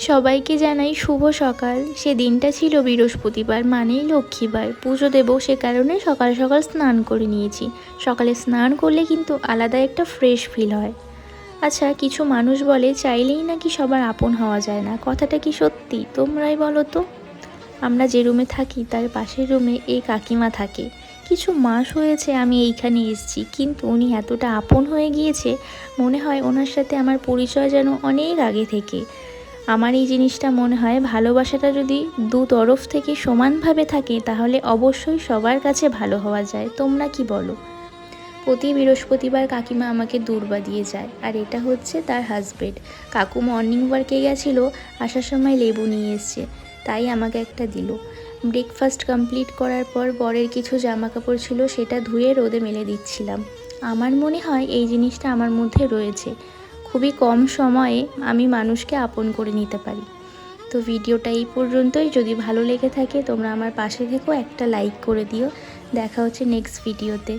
সবাইকে জানাই শুভ সকাল। সে দিনটা ছিল বৃহস্পতিবার, মানেই লক্ষ্মীবার। পুজো দেবো সে কারণে সকাল সকাল স্নান করে নিয়েছি। সকালে স্নান করলে কিন্তু আলাদা একটা ফ্রেশ ফিল হয়। আচ্ছা, কিছু মানুষ বলে চাইলেই নাকি সবার আপন হওয়া যায় না, কথাটা কি সত্যি? তোমরাই বলো তো। আমরা যে রুমে থাকি তার পাশের রুমে এই কাকিমা থাকে। কিছু মাস হয়েছে আমি এইখানে এসেছি, কিন্তু উনি এতটা আপন হয়ে গিয়েছে, মনে হয় ওনার সাথে আমার পরিচয় যেন অনেক আগে থেকে। আমার এই জিনিসটা মনে হয়, ভালোবাসাটা যদি দু তরফ থেকে সমানভাবে থাকে তাহলে অবশ্যই সবার কাছে ভালো হওয়া যায়। তোমরা কি বলো? প্রতি বৃহস্পতিবার কাকিমা আমাকে দূর্বা দিয়ে যায়, আর এটা হচ্ছে তার হাজবেন্ড। কাকু মর্নিং ওয়ার্কে গেছিলো, আসার সময় লেবু নিয়ে এসছে, তাই আমাকে একটা দিল। ব্রেকফাস্ট কমপ্লিট করার পর বরের কিছু জামা কাপড় ছিল, সেটা ধুয়ে রোদে মেলে দিচ্ছিলাম। আমার মনে হয় এই জিনিসটা আমার মধ্যে রয়েছে, খুবই কম সময়ে আমি মানুষকে আপন করে নিতে পারি। তো ভিডিওটা এই পর্যন্তই। যদি ভালো লেগে থাকে তোমরা আমার পাশে থেকো, একটা লাইক করে দিও। দেখা হচ্ছে নেক্সট ভিডিওতে।